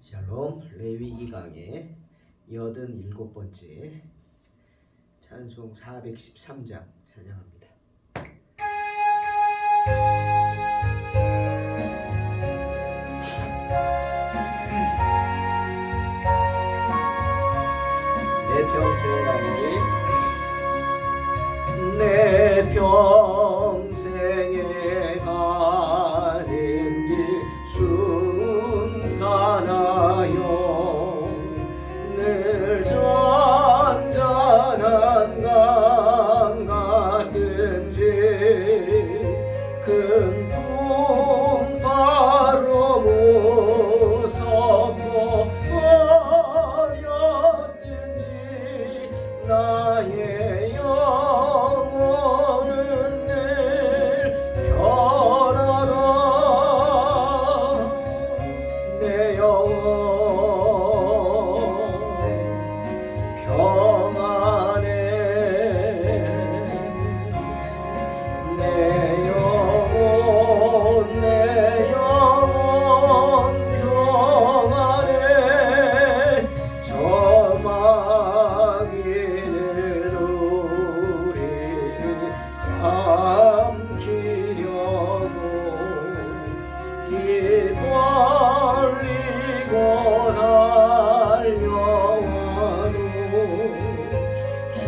샬롬. 레위기 강의 87번째 찬송 413장 찬양합니다. 내 평생의 가는 길, 내 평생에 가는 길 순탄하여 늘 잔잔한 강 같은지 큰 풍파로 무섭고 어렵든지 나의 영혼은 늘 편하다. 내 영혼 평안해. 내 영혼 평안해. 저 마귀를 우리를 삼키려고 입 벌리고 달려와도 주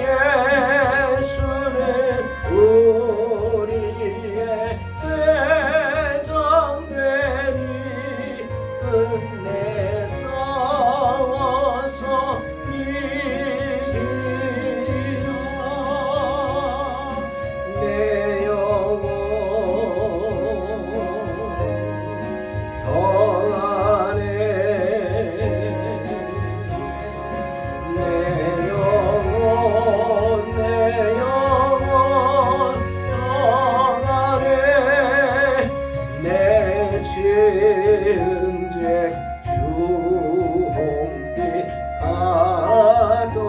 예수는 우리의 대장되니 끝내 싸워서 이기리라. 내 영혼 평안해. 내 영혼 평안해. 내 죄응죄 주홍빛 가더라도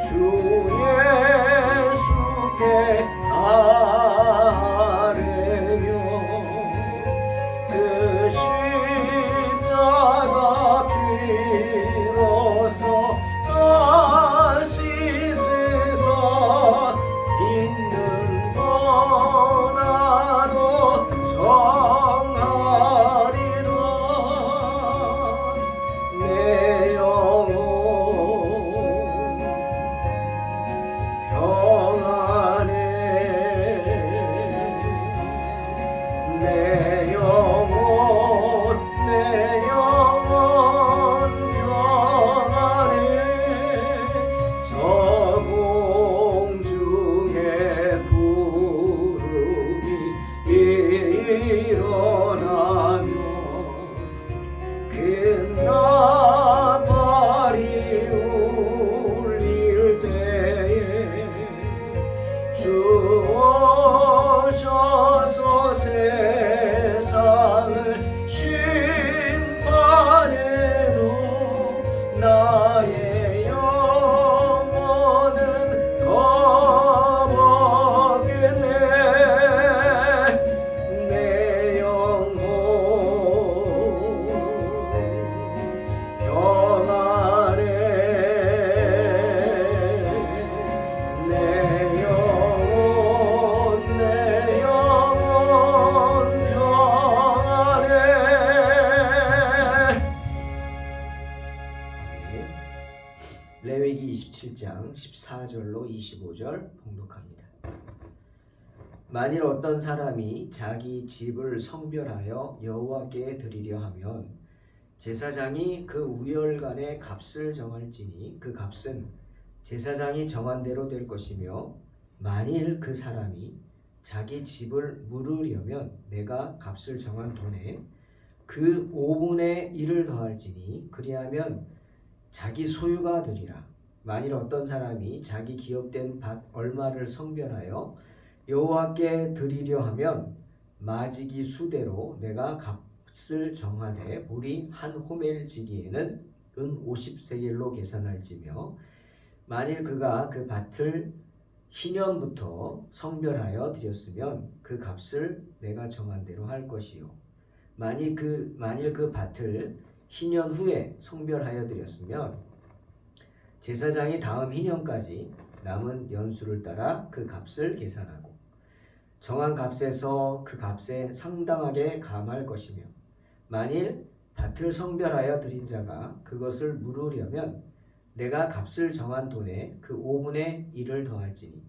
주 예수께 아뢰며 그 십자가 피로써 날 씻으사 있는 거 나도 정하리라. 내 영혼 평안해. 내 영혼 평안해. 저 공중의 부름이 일어나며 큰 나팔이 울릴 때에 주 오셔서 세상을 심판해도 나의 영혼은 겁없겠네. 내 영혼 평안해. 내 영혼 평안해. 레위기 27장 14절로 25절 봉독합니다. 만일 어떤 사람이 자기 집을 성별하여 여호와께 드리려 하면 제사장이 그 우열간의 값을 정할지니 그 값은 제사장이 정한 대로 될 것이며 만일 그 사람이 자기 집을 물으려면 내가 값을 정한 돈에 그 5분의 1을 더할지니 그리하면 자기 소유가 되리라. 만일 어떤 사람이 자기 기업된 밭 얼마를 성별하여 여호와께 드리려 하면 마지기 수대로 내가 값을 정하되 물이 한 호멜 지기에는 은 50세겔로 계산할지며 만일 그가 그 밭을 희년부터 성별하여 드렸으면 그 값을 내가 정한 대로 할 것이요. 만일 그 밭을 희년 후에 성별하여 드렸으면 제사장이 다음 희년까지 남은 연수를 따라 그 값을 계산하고 정한 값에서 그 값에 상당하게 감할 것이며 만일 밭을 성별하여 드린 자가 그것을 물으려면 내가 값을 정한 돈에 그 5분의 1을 더할지니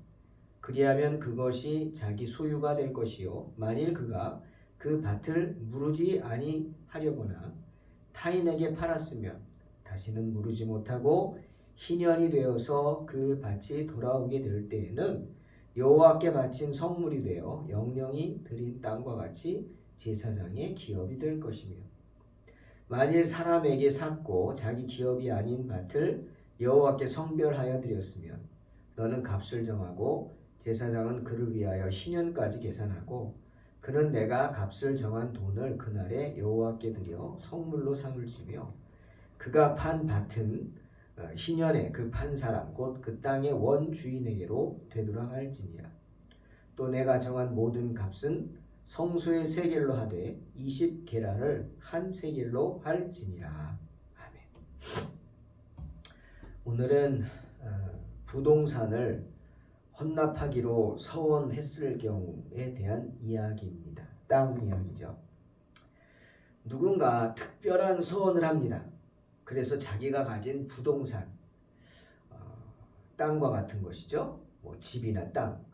그리하면 그것이 자기 소유가 될 것이요 만일 그가 그 밭을 무르지 아니하려거나 타인에게 팔았으면 다시는 무르지 못하고 희년이 되어서 그 밭이 돌아오게 될 때에는 여호와께 바친 성물이 되어 영령이 드린 땅과 같이 제사장의 기업이 될 것이며 만일 사람에게 샀고 자기 기업이 아닌 밭을 여호와께 성별하여 드렸으면 너는 값을 정하고 제사장은 그를 위하여 희년까지 계산하고 그는 내가 값을 정한 돈을 그날에 여호와께 드려 성물로 삼을지며 그가 판 밭은 희년에 그 판 사람 곧 그 땅의 원주인에게로 되돌아갈지니라. 또 내가 정한 모든 값은 성소의 세겔로 하되 20게라를 한 세겔로 할지니라. 아멘. 오늘은 부동산을 헌납하기로 서원했을 경우에 대한 이야기입니다. 땅 이야기죠. 누군가 특별한 서원을 합니다. 그래서 자기가 가진 부동산, 땅과 같은 것이죠. 뭐 집이나 땅,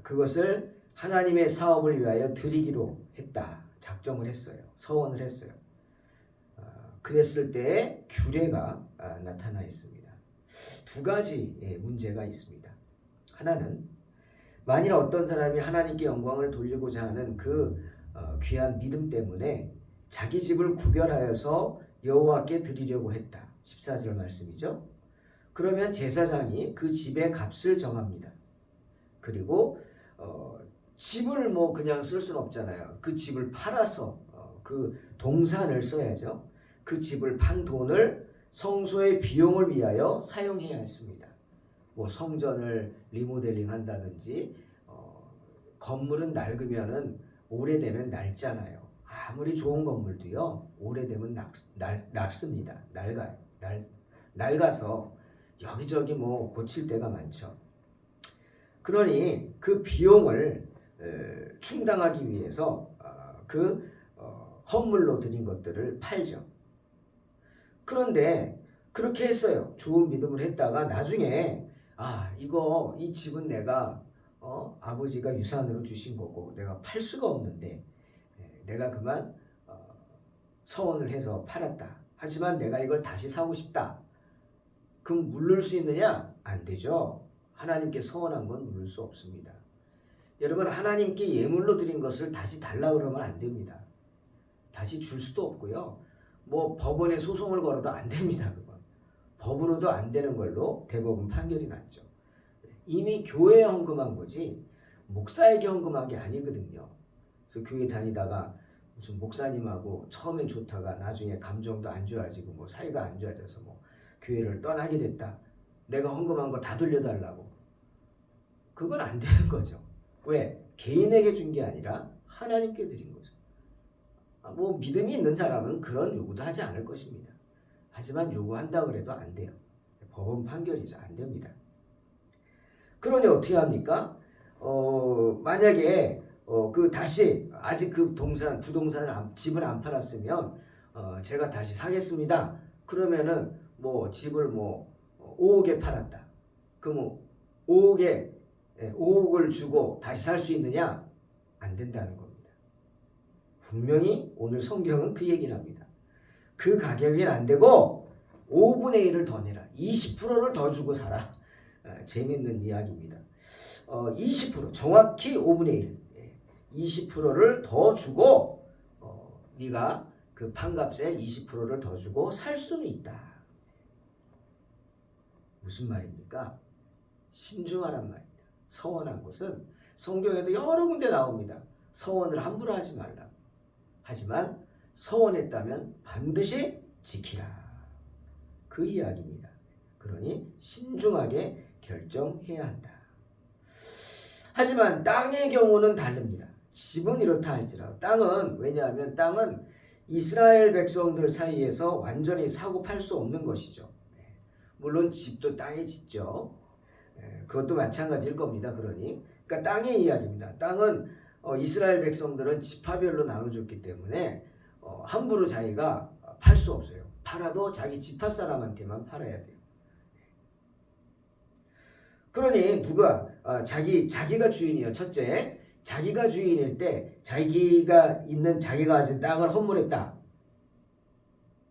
그것을 하나님의 사업을 위하여 드리기로 했다. 작정을 했어요. 서원을 했어요. 그랬을 때에 규례가 나타나 있습니다. 두 가지 문제가 있습니다. 하나는 만일 어떤 사람이 하나님께 영광을 돌리고자 하는 그 귀한 믿음 때문에 자기 집을 구별하여서 여호와께 드리려고 했다. 14절 말씀이죠. 그러면 제사장이 그 집의 값을 정합니다. 그리고 집을 뭐 그냥 쓸 수는 없잖아요. 그 집을 팔아서 그 동산을 써야죠. 그 집을 판 돈을 성소의 비용을 위하여 사용해야 했습니다. 뭐 성전을 리모델링 한다든지 건물은 낡으면은 오래되면 낡잖아요. 아무리 좋은 건물도요 오래되면 낡습니다. 낡아요. 낡아서 여기저기 뭐 고칠 때가 많죠. 그러니 그 비용을 충당하기 위해서 그 헌물로 드린 것들을 팔죠. 그런데 그렇게 했어요. 좋은 믿음을 했다가 나중에 이 집은 내가 아버지가 유산으로 주신 거고 내가 팔 수가 없는데 내가 그만 서원을 해서 팔았다. 하지만 내가 이걸 다시 사고 싶다. 그럼 물를 수 있느냐? 안 되죠. 하나님께 서원한 건 물을 수 없습니다. 여러분 하나님께 예물로 드린 것을 다시 달라 그러면 안 됩니다. 다시 줄 수도 없고요. 뭐 법원에 소송을 걸어도 안 됩니다. 그건 법으로도 안 되는 걸로 대법원 판결이 났죠. 이미 교회에 헌금한 거지 목사에게 헌금한 게 아니거든요. 그래서 교회 다니다가 무슨 목사님하고 처음엔 좋다가 나중에 감정도 안 좋아지고 뭐 사이가 안 좋아져서 뭐 교회를 떠나게 됐다. 내가 헌금한 거 다 돌려달라고. 그건 안 되는 거죠. 왜? 개인에게 준 게 아니라 하나님께 드린 거죠. 뭐 믿음이 있는 사람은 그런 요구도 하지 않을 것입니다. 하지만 요구한다 그래도 안 돼요. 법원 판결이죠. 안 됩니다. 그러니 어떻게 합니까? 만약에 다시 아직 그 부동산을 집을 안 팔았으면 제가 다시 사겠습니다. 그러면은 뭐 집을 5억에 팔았다. 그럼 5억을 주고 다시 살 수 있느냐? 안 된다는 겁니다. 분명히 오늘 성경은 그 얘기를 합니다. 그 가격엔 안 되고 5분의 1을 더 내라. 20%를 더 주고 사라. 재밌는 이야기입니다. 20% 정확히 5분의 1 20%를 더 주고 네가 그 판값에 20%를 더 주고 살 수는 있다. 무슨 말입니까? 신중하란 말입니다. 서원한 것은 성경에도 여러 군데 나옵니다. 서원을 함부로 하지 말라. 하지만 서원했다면 반드시 지키라. 그 이야기입니다. 그러니 신중하게 결정해야 한다. 하지만 땅의 경우는 다릅니다. 집은 이렇다 할지라도 땅은, 왜냐하면 땅은 이스라엘 백성들 사이에서 완전히 사고 팔 수 없는 것이죠. 물론 집도 땅에 짓죠. 그것도 마찬가지일 겁니다. 그러니까 땅의 이야기입니다. 땅은 이스라엘 백성들은 지파별로 나눠줬기 때문에 함부로 자기가 팔 수 없어요. 팔아도 자기 지파 사람한테만 팔아야 돼요. 그러니 누가 자기가 주인이요. 첫째, 자기가 주인일 때 자기가 가진 땅을 허물했다.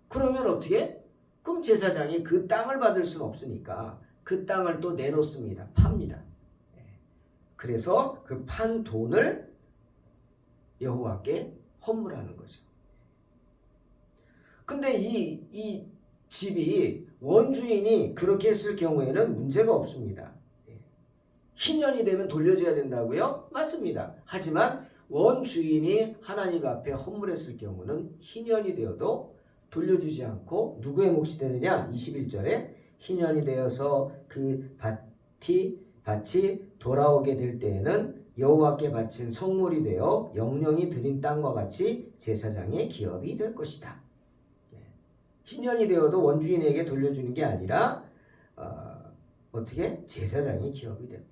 그러면 어떻게? 그럼 제사장이 그 땅을 받을 수는 없으니까 그 땅을 또 내놓습니다. 팝니다. 그래서 그 판 돈을 여호와께 헌물하는 거죠. 근데 이 집이 원주인이 그렇게 했을 경우에는 문제가 없습니다. 희년이 되면 돌려줘야 된다고요? 맞습니다. 하지만 원주인이 하나님 앞에 헌물했을 경우는 희년이 되어도 돌려주지 않고 누구의 몫이 되느냐? 21절에 희년이 되어서 그 밭이 돌아오게 될 때에는 여호와께 바친 성물이 되어 영령이 드린 땅과 같이 제사장의 기업이 될 것이다. 희년이 되어도 원주인에게 돌려주는 게 아니라 어떻게? 제사장의 기업이 됩니다.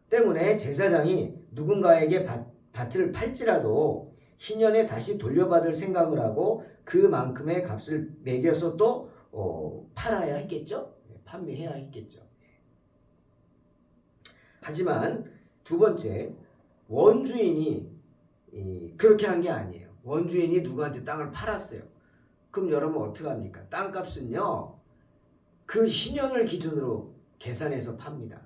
때문에 제사장이 누군가에게 밭을 팔지라도 희년에 다시 돌려받을 생각을 하고 그만큼의 값을 매겨서 또 팔아야 했겠죠? 판매해야 했겠죠. 하지만 두 번째, 원주인이 그렇게 한 게 아니에요. 원주인이 누구한테 땅을 팔았어요. 그럼 여러분 어떻게 합니까? 땅값은요, 그 희년을 기준으로 계산해서 팝니다.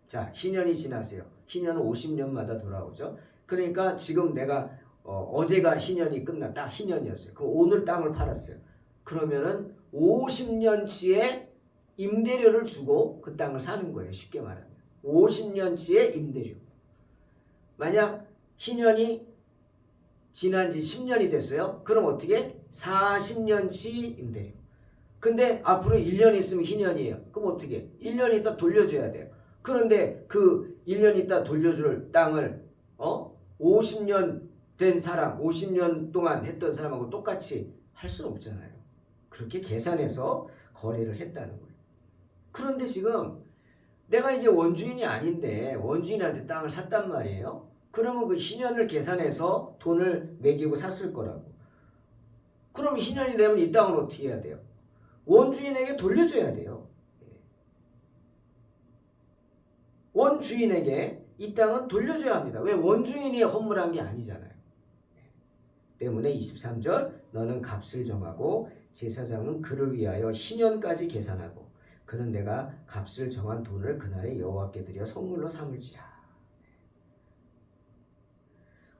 자, 희년이 지났어요. 희년은 50년마다 돌아오죠. 그러니까 지금 내가 어제가 희년이 끝났다. 희년이었어요. 그럼 오늘 땅을 팔았어요. 그러면은 50년치의 임대료를 주고 그 땅을 사는 거예요. 쉽게 말하면. 50년치의 임대료. 만약 희년이 지난 지 10년이 됐어요. 그럼 어떻게? 40년치 임대료. 근데 앞으로 1년 있으면 희년이에요. 그럼 어떻게? 1년 있다 돌려줘야 돼요. 그런데 그 1년 있다 돌려줄 땅을 50년 된 사람, 50년 동안 했던 사람하고 똑같이 할 수는 없잖아요. 그렇게 계산해서 거래를 했다는 거예요. 그런데 지금 내가 이게 원주인이 아닌데 원주인한테 땅을 샀단 말이에요. 그러면 그 희년을 계산해서 돈을 매기고 샀을 거라고. 그럼 희년이 되면 이 땅을 어떻게 해야 돼요? 원주인에게 돌려줘야 돼요. 원주인에게 이 땅은 돌려줘야 합니다. 왜? 원주인이 헌물한 게 아니잖아요. 때문에 23절 너는 값을 정하고 제사장은 그를 위하여 희년까지 계산하고 그는 내가 값을 정한 돈을 그날에 여호와께 드려 선물로 삼을지라.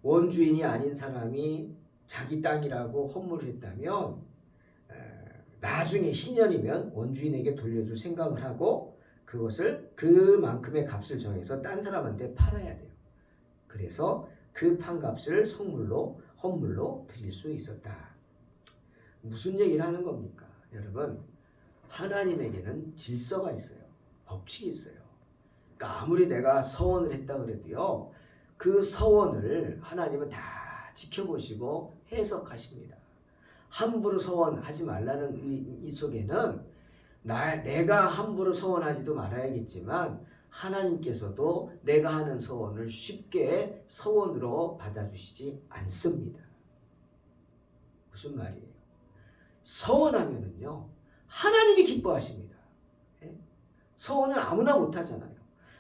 원주인이 아닌 사람이 자기 땅이라고 헌물을 했다면 나중에 희년이면 원주인에게 돌려줄 생각을 하고 그것을 그만큼의 값을 정해서 딴 사람한테 팔아야 돼요. 그래서 그 판값을 선물로 헌물로 드릴 수 있었다. 무슨 얘기를 하는 겁니까? 여러분, 하나님에게는 질서가 있어요. 법칙이 있어요. 그러니까 아무리 내가 서원을 했다 그래도요. 그 서원을 하나님은 다 지켜보시고 해석하십니다. 함부로 서원하지 말라는 이 속에는 내가 함부로 서원하지도 말아야겠지만 하나님께서도 내가 하는 서원을 쉽게 서원으로 받아주시지 않습니다. 무슨 말이에요? 서원하면은요 하나님이 기뻐하십니다. 서원을 아무나 못하잖아요.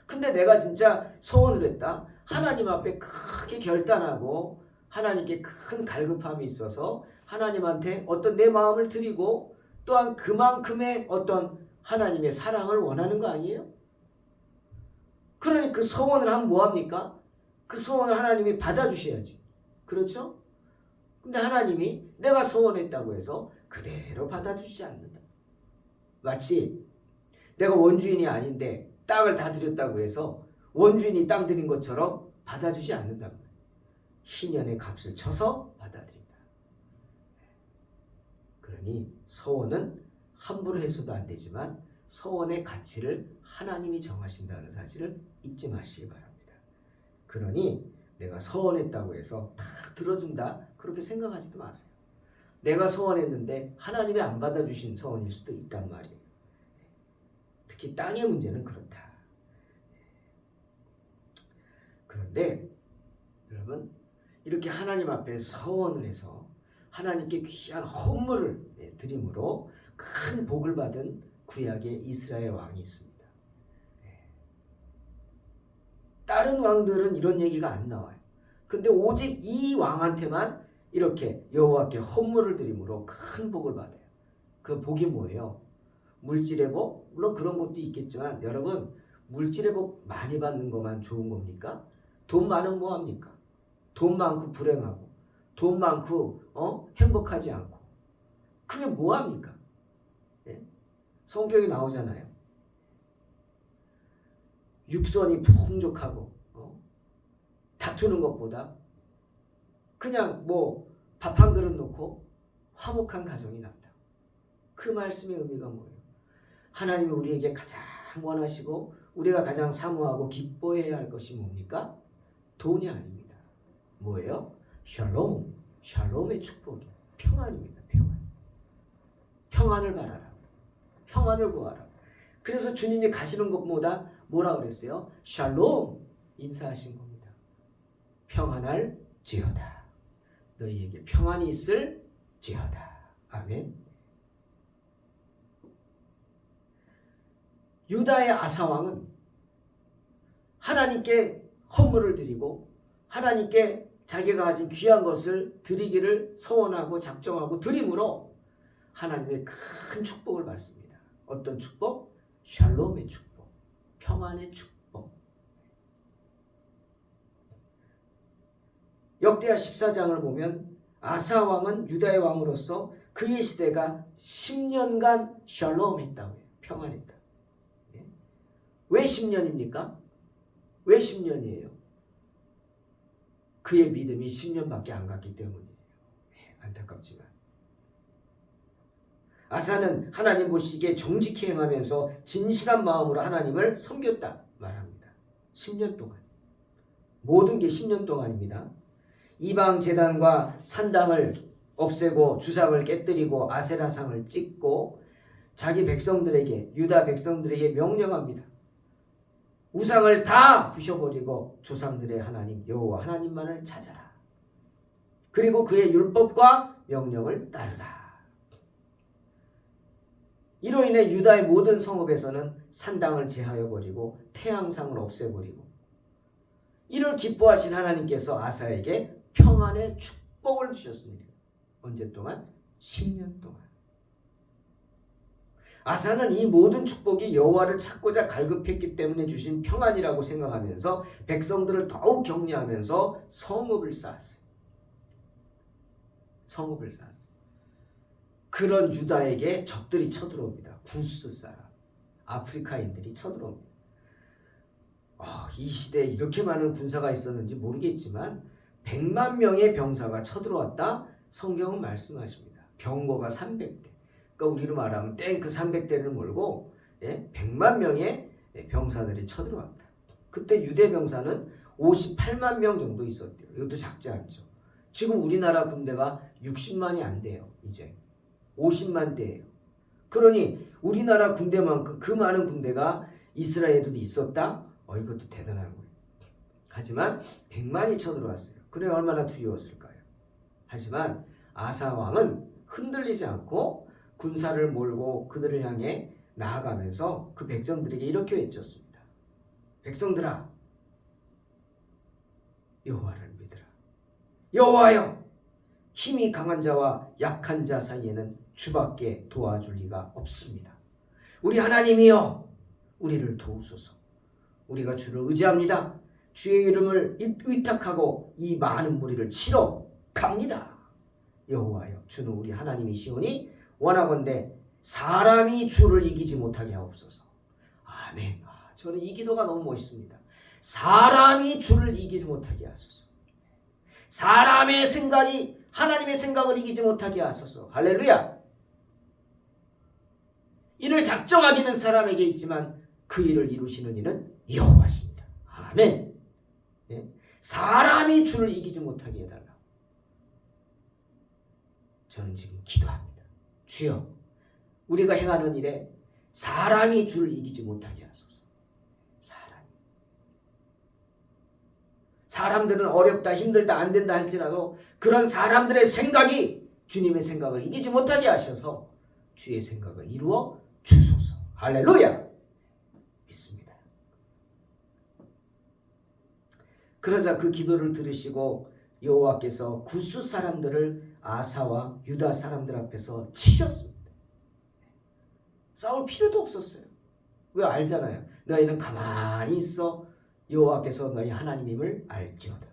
근데 내가 진짜 서원을 했다. 하나님 앞에 크게 결단하고 하나님께 큰 갈급함이 있어서 하나님한테 어떤 내 마음을 드리고 또한 그만큼의 어떤 하나님의 사랑을 원하는 거 아니에요? 그러니 그 서원을 하면 뭐합니까? 그 서원을 하나님이 받아주셔야지. 그렇죠? 근데 하나님이 내가 서원했다고 해서 그대로 받아주지 않는다. 마치 내가 원주인이 아닌데 땅을 다 드렸다고 해서 원주인이 땅 드린 것처럼 받아주지 않는다. 희년의 값을 쳐서 받아들인다. 그러니 서원은 함부로 해서도 안 되지만 서원의 가치를 하나님이 정하신다는 사실을 잊지 마시기 바랍니다. 그러니 내가 서원했다고 해서 다 들어준다 그렇게 생각하지도 마세요. 내가 서원했는데 하나님이 안 받아주신 서원일 수도 있단 말이에요. 특히 땅의 문제는 그렇다. 그런데 여러분 이렇게 하나님 앞에 서원을 해서 하나님께 귀한 헌물을 드림으로 큰 복을 받은 구약의 이스라엘 왕이 있습니다. 다른 왕들은 이런 얘기가 안 나와요. 근데 오직 이 왕한테만 이렇게 여호와께 헌물을 드림으로 큰 복을 받아요. 그 복이 뭐예요? 물질의 복? 물론 그런 것도 있겠지만 여러분 물질의 복 많이 받는 것만 좋은 겁니까? 돈 많으면 뭐합니까? 돈 많고 불행하고 돈 많고 행복하지 않고 그게 뭐합니까? 예? 성경에 나오잖아요. 육선이 풍족하고 다투는 것보다 그냥 뭐 밥 한 그릇 놓고 화목한 가정이 낫다. 그 말씀의 의미가 뭐예요? 하나님이 우리에게 가장 원하시고 우리가 가장 사모하고 기뻐해야 할 것이 뭡니까? 돈이 아닙니다. 뭐예요? 샬롬, 샬롬의 축복이 평안입니다. 평안. 평안을 바라라. 평안을 구하라. 그래서 주님이 가시는 것보다 뭐라 그랬어요? 샬롬 인사하신 겁니다. 평안할 지어다. 너희에게 평안이 있을 지어다. 아멘. 유다의 아사왕은 하나님께 헌물을 드리고 하나님께 자기가 가진 귀한 것을 드리기를 서원하고 작정하고 드림으로 하나님의 큰 축복을 받습니다. 어떤 축복? 샬롬의 축복, 평안의 축복. 역대하 14장을 보면 아사 왕은 유다의 왕으로서 그의 시대가 10년간 샬롬했다고 해요. 평안했다. 왜 10년입니까? 왜 10년이에요? 그의 믿음이 10년밖에 안 갔기 때문이에요. 안타깝지만 아사는 하나님 보시기에 정직히 행하면서 진실한 마음으로 하나님을 섬겼다 말합니다. 10년 동안. 모든 게 10년 동안입니다. 이방 제단과 산당을 없애고 주상을 깨뜨리고 아세라상을 찍고 자기 백성들에게 유다 백성들에게 명령합니다. 우상을 다 부셔버리고 조상들의 하나님 여호와 하나님만을 찾아라. 그리고 그의 율법과 명령을 따르라. 이로 인해 유다의 모든 성읍에서는 산당을 제하여 버리고 태양상을 없애버리고 이를 기뻐하신 하나님께서 아사에게 평안의 축복을 주셨습니다. 언제 동안? 10년 동안. 아사는 이 모든 축복이 여호와를 찾고자 갈급했기 때문에 주신 평안이라고 생각하면서 백성들을 더욱 격려하면서 성읍을 쌓았어요. 성읍을 쌓았어요. 그런 유다에게 적들이 쳐들어옵니다. 구스 사람, 아프리카인들이 쳐들어옵니다. 이 시대에 이렇게 많은 군사가 있었는지 모르겠지만 100만 명의 병사가 쳐들어왔다 성경은 말씀하십니다. 병거가 300대. 그러니까 우리로 말하면 탱크 300대를 몰고 100만 명의 병사들이 쳐들어왔다. 그때 유대 병사는 58만 명 정도 있었대요. 이것도 작지 않죠. 지금 우리나라 군대가 60만이 안 돼요. 이제 50만 대예요. 그러니 우리나라 군대만큼 그 많은 군대가 이스라엘에도 있었다? 이것도 대단한 거예요. 하지만 100만이 쳐들어왔어요. 그래 얼마나 두려웠을까요? 하지만 아사 왕은 흔들리지 않고 군사를 몰고 그들을 향해 나아가면서 그 백성들에게 이렇게 외쳤습니다. 백성들아, 여호와를 믿으라. 여호와여, 힘이 강한 자와 약한 자 사이에는 주밖에 도와줄 리가 없습니다. 우리 하나님이여, 우리를 도우소서. 우리가 주를 의지합니다. 주의 이름을 의탁하고 이 많은 무리를 치러 갑니다. 여호와여, 주는 우리 하나님이시오니 원하건대 사람이 주를 이기지 못하게 하옵소서. 아멘. 저는 이 기도가 너무 멋있습니다. 사람이 주를 이기지 못하게 하소서. 사람의 생각이 하나님의 생각을 이기지 못하게 하소서. 할렐루야. 이를 작정하기는 사람에게 있지만 그 일을 이루시는 이는 여호와시니라. 아멘. 예? 사람이 주를 이기지 못하게 해달라. 저는 지금 기도합니다. 주여, 우리가 행하는 일에 사람이 주를 이기지 못하게 하소서. 사람들은 어렵다, 힘들다, 안 된다 할지라도 그런 사람들의 생각이 주님의 생각을 이기지 못하게 하셔서 주의 생각을 이루어 주소서. 할렐루야. 믿습니다. 그러자 그 기도를 들으시고 여호와께서 구스 사람들을 아사와 유다 사람들 앞에서 치셨습니다. 싸울 필요도 없었어요. 왜? 알잖아요. 너희는 가만히 있어 여호와께서 너희 하나님임을 알지어다.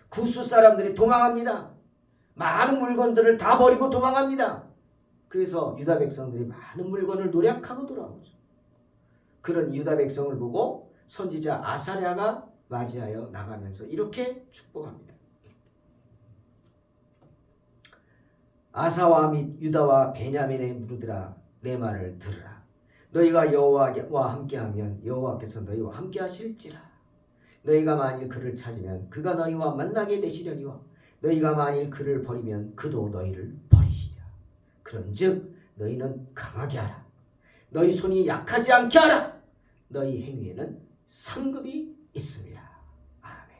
구스 사람들이 도망합니다. 많은 물건들을 다 버리고 도망합니다. 그래서 유다 백성들이 많은 물건을 노력하고 돌아오죠. 그런 유다 백성을 보고 선지자 아사랴가 맞이하여 나가면서 이렇게 축복합니다. 아사와 및 유다와 베냐민의 무리들아, 내 말을 들으라. 너희가 여호와와 함께하면 여호와께서 너희와 함께하실지라. 너희가 만일 그를 찾으면 그가 너희와 만나게 되시려니와 너희가 만일 그를 버리면 그도 너희를 버리시리라. 그런즉 너희는 강하게 하라. 너희 손이 약하지 않게 하라. 너희 행위에는 상급이 있습니다. 아멘.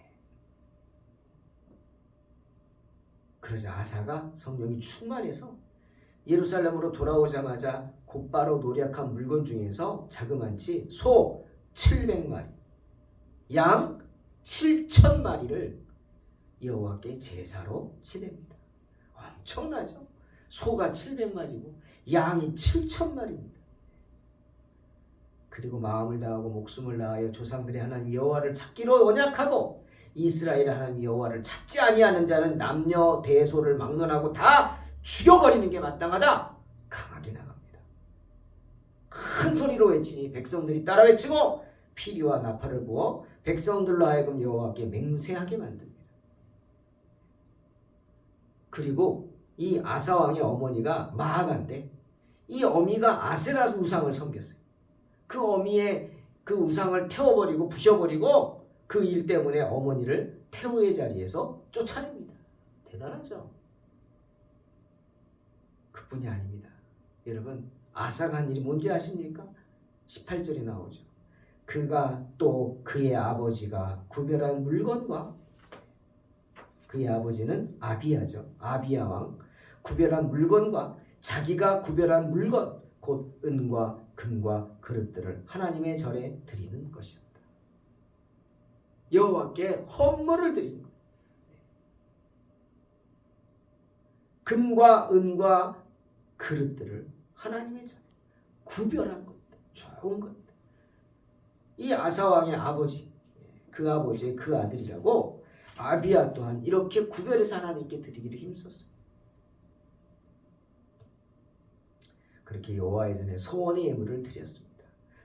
그러자 아사가 성령이 충만해서 예루살렘으로 돌아오자마자 곧바로 노력한 물건 중에서 자그만치 소 700마리, 양 7,000마리를 여호와께 제사로 지냅니다. 엄청나죠? 소가 700마리고 양이 7,000마리입니다. 그리고 마음을 다하고 목숨을 다하여 조상들의 하나님 여호와를 찾기로 언약하고 이스라엘의 하나님 여호와를 찾지 아니하는 자는 남녀 대소를 막론하고 다 죽여버리는 게 마땅하다. 강하게 나갑니다. 큰 소리로 외치니 백성들이 따라 외치고 피리와 나팔을 부어 백성들로 하여금 여호와께 맹세하게 만듭니다. 그리고 이 아사 왕의 어머니가 마아가인데 이 어미가 아세라 우상을 섬겼어요. 그 어미의 그 우상을 태워버리고 부셔버리고 그 일 때문에 어머니를 태우의 자리에서 쫓아냅니다. 대단하죠? 그뿐이 아닙니다. 여러분, 아사가 한 일이 뭔지 아십니까? 18절에 나오죠. 그가 또 그의 아버지가 구별한 물건과 그의 아버지는 아비야죠. 아비야 왕. 구별한 물건과 자기가 구별한 물건 곧 은과 금과 그릇들을 하나님의 절에 드리는 것이었다. 여호와께 헌물을 드린 것. 금과 은과 그릇들을 하나님의 절에 구별한 것들, 좋은 것들. 이 아사왕의 아버지, 그 아버지의 그 아들이라고 아비야 또한 이렇게 구별해서 하나님께 드리기를 힘썼어요. 그렇게 여호와의 전에 소원의 예물을 드렸습니다.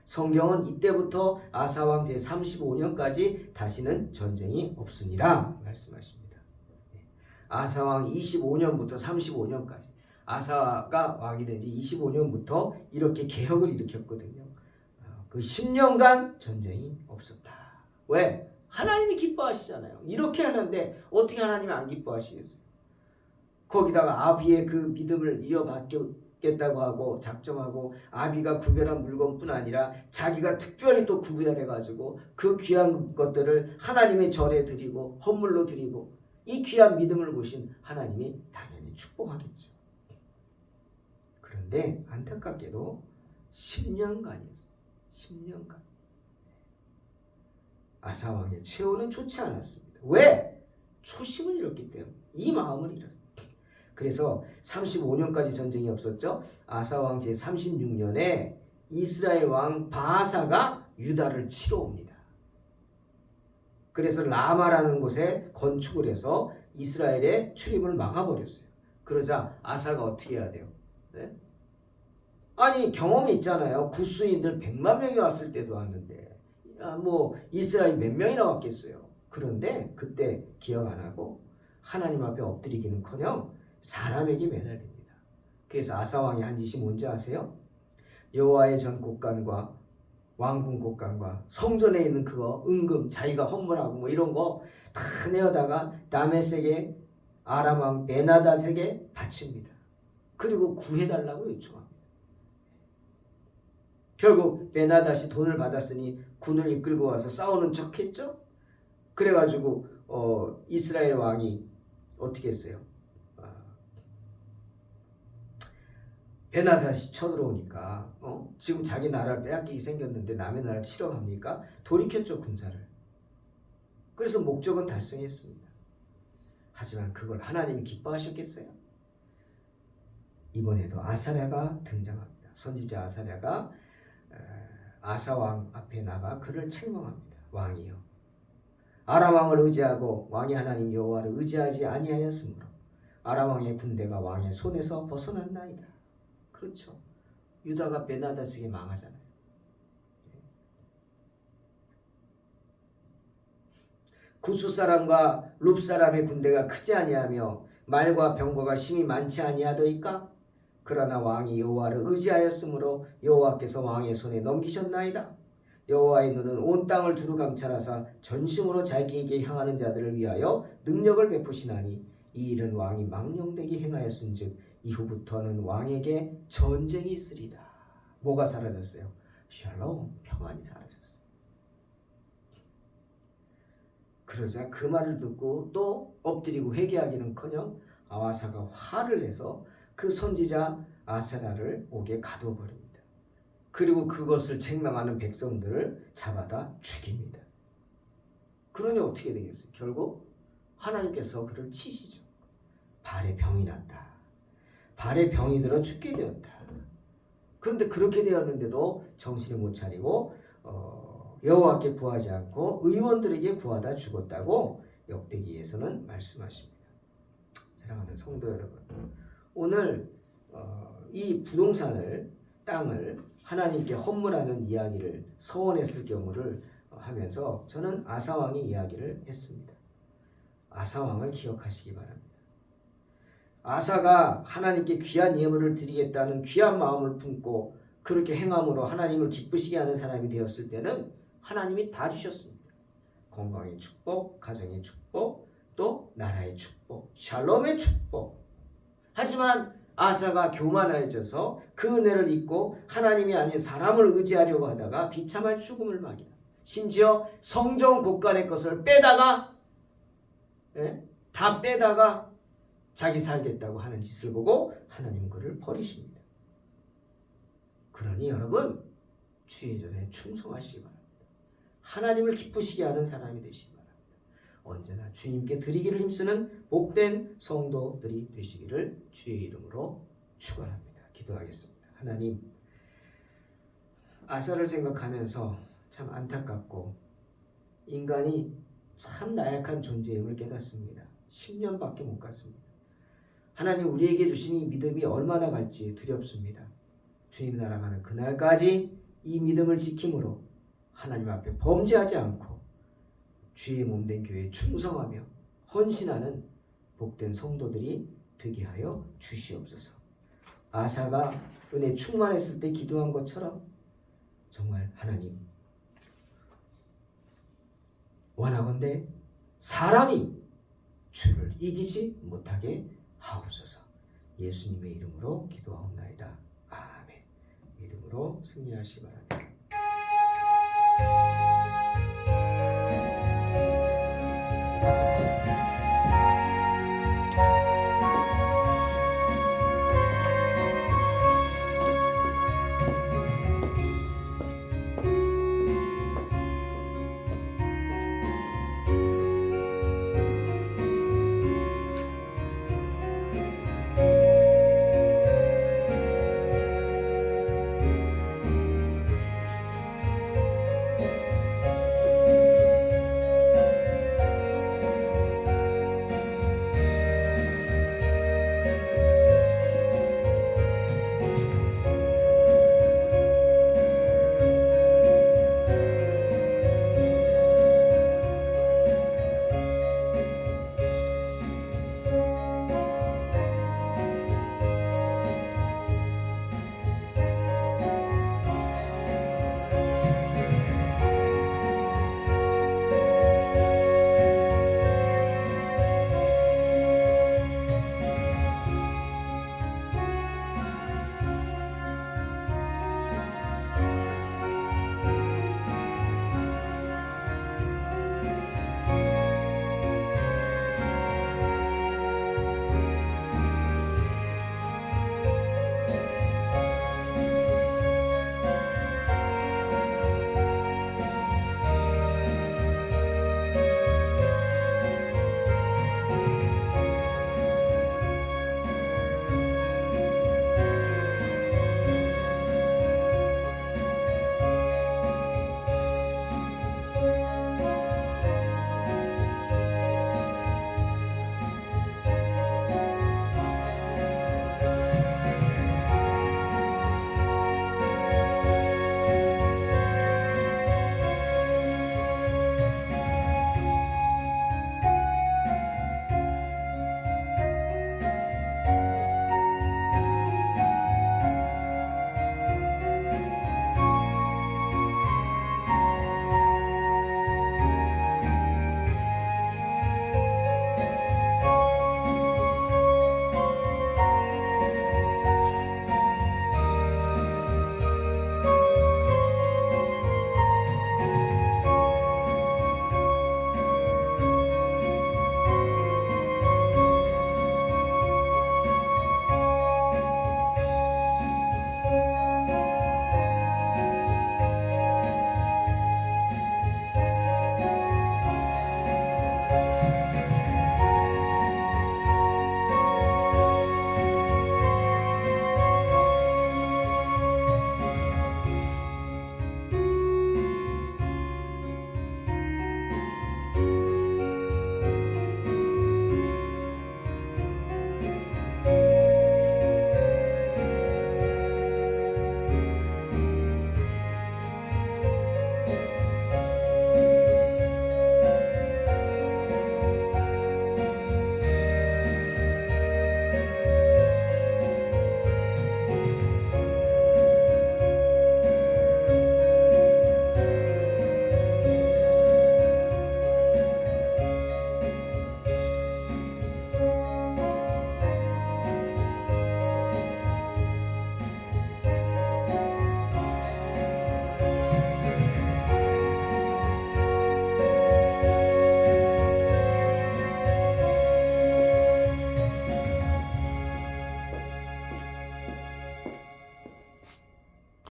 성경은 이때부터 아사왕 제35년까지 다시는 전쟁이 없으니라 말씀하십니다. 아사왕 25년부터 35년까지 아사가 왕이 된 지 25년부터 이렇게 개혁을 일으켰거든요. 그 10년간 전쟁이 없었다. 왜? 하나님이 기뻐하시잖아요. 이렇게 하는데 어떻게 하나님이 안 기뻐하시겠어요? 거기다가 아비의 그 믿음을 이어받겠다고 하고 작정하고 아비가 구별한 물건뿐 아니라 자기가 특별히 또 구별해가지고 그 귀한 것들을 하나님의 절에 드리고 헌물로 드리고 이 귀한 믿음을 보신 하나님이 당연히 축복하겠죠. 그런데 안타깝게도 10년간이었어요. 10년간. 아사왕의 최후는 좋지 않았습니다. 왜? 초심을 잃었기 때문에. 이 마음을 잃었습니다. 그래서 35년까지 전쟁이 없었죠. 아사왕 제36년에 이스라엘 왕 바아사가 유다를 치러 옵니다. 그래서 라마라는 곳에 건축을 해서 이스라엘의 출입을 막아버렸어요. 그러자 아사가 어떻게 해야 돼요? 네? 아니 경험이 있잖아요. 구스인들 100만 명이 왔을 때도 왔는데 뭐 이스라엘 몇 명이나 왔겠어요. 그런데 그때 기억 안 하고 하나님 앞에 엎드리기는커녕 사람에게 매달립니다. 그래서 아사왕이 한 짓이 뭔지 아세요? 여호와의 전 곳간과 왕궁 곳간과 성전에 있는 그거 은금 자기가 헌물하고 뭐 이런 거 다 내어다가 다메섹의 아람 왕 베나닷에게 바칩니다. 그리고 구해달라고 요청합니다. 결국 베나닷이 돈을 받았으니 군을 이끌고 와서 싸우는 척했죠. 그래가지고 이스라엘 왕이 어떻게 했어요? 베나닷이 쳐들어오니까 지금 자기 나라를 빼앗기게 생겼는데 남의 나라를 치러 갑니까? 돌이켰죠, 군사를. 그래서 목적은 달성했습니다. 하지만 그걸 하나님이 기뻐하셨겠어요? 이번에도 아사랴가 등장합니다. 선지자 아사랴가 아사왕 앞에 나가 그를 책망합니다. 왕이요, 아람 왕을 의지하고 왕의 하나님 여호와를 의지하지 아니하였으므로 아람 왕의 군대가 왕의 손에서 벗어났나이다. 그렇죠. 유다가 베나닷에게 망하잖아요. 구스 사람과 룹 사람의 군대가 크지 아니하며 말과 병거가 심히 많지 아니하더이까? 그러나 왕이 여호와를 의지하였으므로 여호와께서 왕의 손에 넘기셨나이다. 여호와의 눈은 온 땅을 두루 감찰하사 전심으로 자기에게 향하는 자들을 위하여 능력을 베푸시나니 이 일은 왕이 망령되게 행하였은즉 이후부터는 왕에게 전쟁이 있으리다. 뭐가 사라졌어요? 샬롬, 평안이 사라졌어요. 그러자 그 말을 듣고 또 엎드리고 회개하기는커녕 아하사가 화를 내서 그 선지자 아사랴를 옥에 가두어 버립니다. 그리고 그것을 책망하는 백성들을 잡아다 죽입니다. 그러니 어떻게 되겠어요? 결국 하나님께서 그를 치시죠. 발에 병이 났다. 발에 병이 들어 죽게 되었다. 그런데 그렇게 되었는데도 정신을 못 차리고 여호와께 구하지 않고 의원들에게 구하다 죽었다고 역대기에서는 말씀하십니다. 사랑하는 성도 여러분, 오늘 이 부동산을, 땅을 하나님께 헌물하는 이야기를 서원했을 경우를 하면서 저는 아사왕의 이야기를 했습니다. 아사왕을 기억하시기 바랍니다. 아사가 하나님께 귀한 예물을 드리겠다는 귀한 마음을 품고 그렇게 행함으로 하나님을 기쁘시게 하는 사람이 되었을 때는 하나님이 다 주셨습니다. 건강의 축복, 가정의 축복, 또 나라의 축복, 샬롬의 축복. 하지만 아사가 교만해져서 그 은혜를 잊고 하나님이 아닌 사람을 의지하려고 하다가 비참한 죽음을 맞이다. 심지어 성전 곳간의 것을 빼다가 다 빼다가 자기 살겠다고 하는 짓을 보고 하나님은 그를 버리십니다. 그러니 여러분, 주의 전에 충성하시기 바랍니다. 하나님을 기쁘시게 하는 사람이 되시기 바랍니다. 언제나 주님께 드리기를 힘쓰는 복된 성도들이 되시기를 주의 이름으로 축원합니다. 기도하겠습니다. 하나님, 아사를 생각하면서 참 안타깝고 인간이 참 나약한 존재임을 깨닫습니다. 10년밖에 못 갔습니다. 하나님, 우리에게 주신 이 믿음이 얼마나 갈지 두렵습니다. 주님 나라가는 그날까지 이 믿음을 지킴으로 하나님 앞에 범죄하지 않고 주의 몸된 교회에 충성하며 헌신하는 복된 성도들이 되게 하여 주시옵소서. 아사가 은혜 충만했을 때 기도한 것처럼 정말 하나님, 원하건대 사람이 주를 이기지 못하게 하옵소서. 예수님의 이름으로 기도하옵나이다. 아멘. 믿음으로 승리하시기 바랍니다.